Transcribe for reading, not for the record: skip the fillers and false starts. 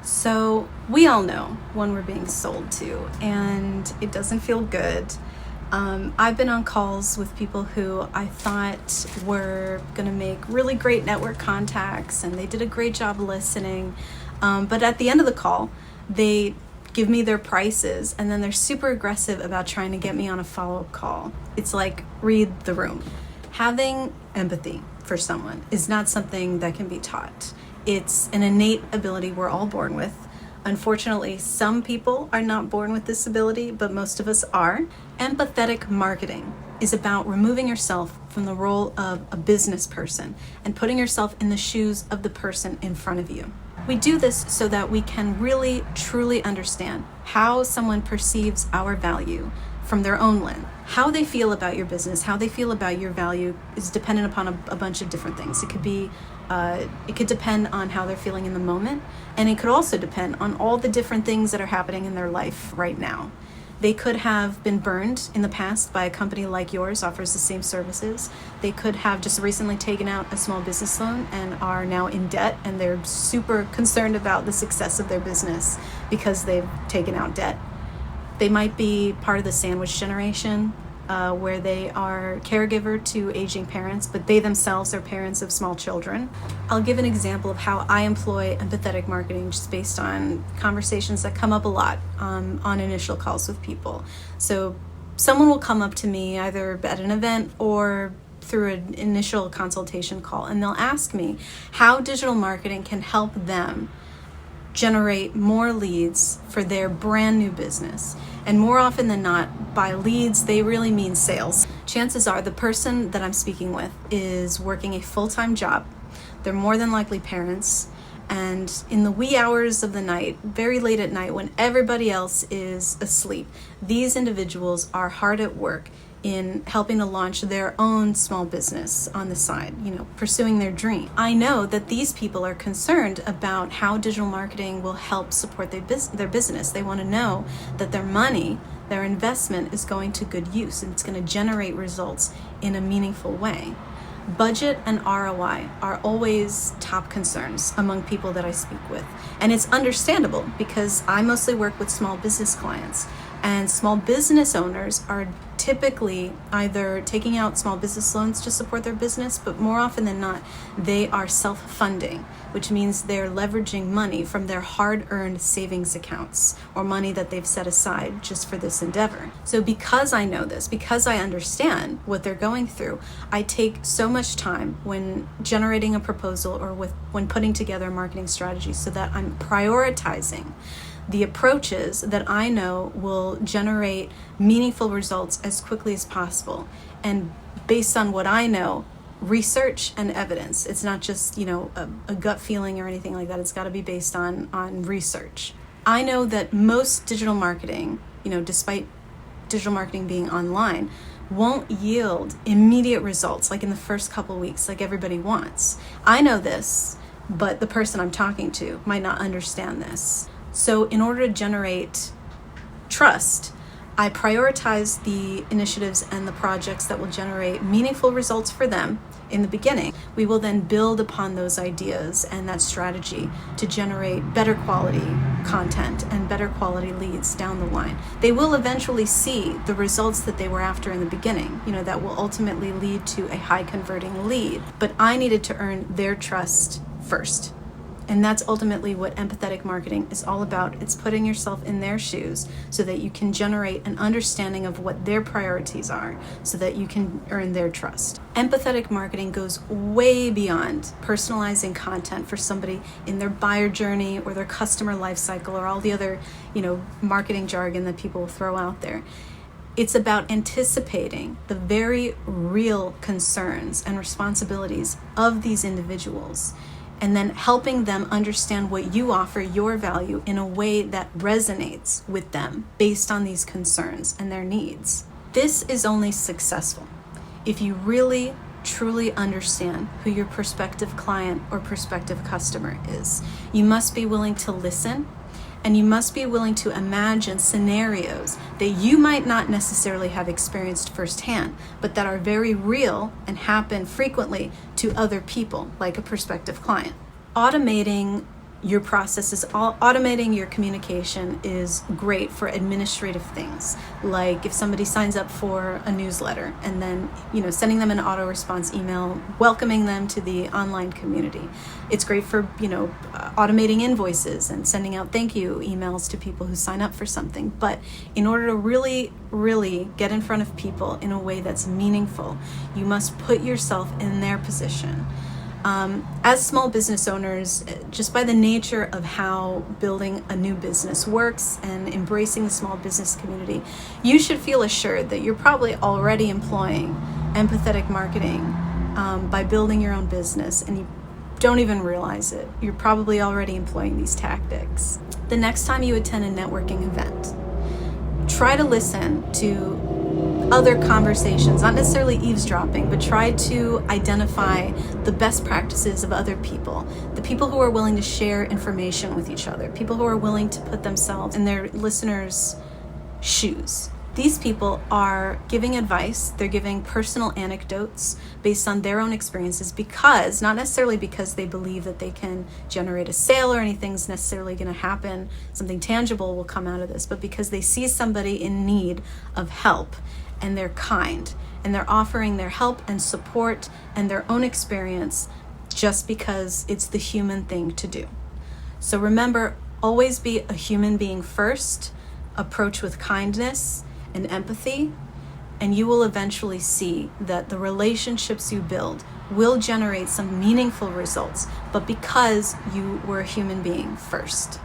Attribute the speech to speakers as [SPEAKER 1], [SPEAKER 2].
[SPEAKER 1] So we all know when we're being sold to, and it doesn't feel good. I've been on calls with people who I thought were going to make really great network contacts, and they did a great job listening. But at the end of the call, they give me their prices, and then they're super aggressive about trying to get me on a follow-up call. It's like, read the room. Having empathy for someone is not something that can be taught. It's an innate ability we're all born with. Unfortunately, some people are not born with this ability, but most of us are. Empathetic marketing is about removing yourself from the role of a business person and putting yourself in the shoes of the person in front of you. We do this so that we can really, truly understand how someone perceives our value from their own lens. How they feel about your business, how they feel about your value is dependent upon a bunch of different things. It could depend on how they're feeling in the moment, and it could also depend on all the different things that are happening in their life right now. They could have been burned in the past by a company like yours, offers the same services. They could have just recently taken out a small business loan and are now in debt, and they're super concerned about the success of their business because they've taken out debt. They might be part of the sandwich generation, where they are caregiver to aging parents, but they themselves are parents of small children. I'll give an example of how I employ empathetic marketing just based on conversations that come up a lot on initial calls with people. So someone will come up to me either at an event or through an initial consultation call, and they'll ask me how digital marketing can help them generate more leads for their brand new business. And more often than not, by leads, they really mean sales. Chances are the person that I'm speaking with is working a full-time job. They're more than likely parents. And in the wee hours of the night, very late at night, when everybody else is asleep, these individuals are hard at work in helping to launch their own small business on the side, pursuing their dream. I know that these people are concerned about how digital marketing will help support their business. They want to know that their money, their investment is going to good use and it's going to generate results in a meaningful way. Budget and ROI are always top concerns among people that I speak with. And it's understandable because I mostly work with small business clients, and small business owners are typically either taking out small business loans to support their business, but more often than not, they are self-funding, which means they're leveraging money from their hard-earned savings accounts or money that they've set aside just for this endeavor. So because I know this, because I understand what they're going through, I take so much time when generating a proposal or when putting together a marketing strategy so that I'm prioritizing the approaches that I know will generate meaningful results as quickly as possible. And based on what I know, research and evidence. It's not just, a gut feeling or anything like that. It's got to be based on research. I know that most digital marketing, despite digital marketing being online, won't yield immediate results like in the first couple weeks like everybody wants. I know this, but the person I'm talking to might not understand this. So in order to generate trust, I prioritize the initiatives and the projects that will generate meaningful results for them in the beginning. We will then build upon those ideas and that strategy to generate better quality content and better quality leads down the line. They will eventually see the results that they were after in the beginning, that will ultimately lead to a high converting lead. But I needed to earn their trust first. And that's ultimately what empathetic marketing is all about. It's putting yourself in their shoes so that you can generate an understanding of what their priorities are so that you can earn their trust. Empathetic marketing goes way beyond personalizing content for somebody in their buyer journey or their customer life cycle or all the other, marketing jargon that people throw out there. It's about anticipating the very real concerns and responsibilities of these individuals, and then helping them understand what you offer, your value, in a way that resonates with them based on these concerns and their needs. This is only successful if you really, truly understand who your prospective client or prospective customer is. You must be willing to listen, and you must be willing to imagine scenarios that you might not necessarily have experienced firsthand, but that are very real and happen frequently to other people, like a prospective client. Automating your processes, automating your communication is great for administrative things, like if somebody signs up for a newsletter and then, sending them an auto response email welcoming them to the online community. It's great for, automating invoices and sending out thank you emails to people who sign up for something. But in order to really, really get in front of people in a way that's meaningful, you must put yourself in their position. As small business owners, just by the nature of how building a new business works and embracing the small business community, you should feel assured that you're probably already employing empathetic marketing by building your own business, and you don't even realize it. You're probably already employing these tactics. The next time you attend a networking event, try to listen to other conversations, not necessarily eavesdropping, but try to identify the best practices of other people, the people who are willing to share information with each other, people who are willing to put themselves in their listeners' shoes. These people are giving advice, they're giving personal anecdotes based on their own experiences, because, not necessarily because they believe that they can generate a sale or anything's necessarily going to happen, something tangible will come out of this, but because they see somebody in need of help and they're kind and they're offering their help and support and their own experience just because it's the human thing to do. So remember, always be a human being first, approach with kindness and empathy, and you will eventually see that the relationships you build will generate some meaningful results, but because you were a human being first.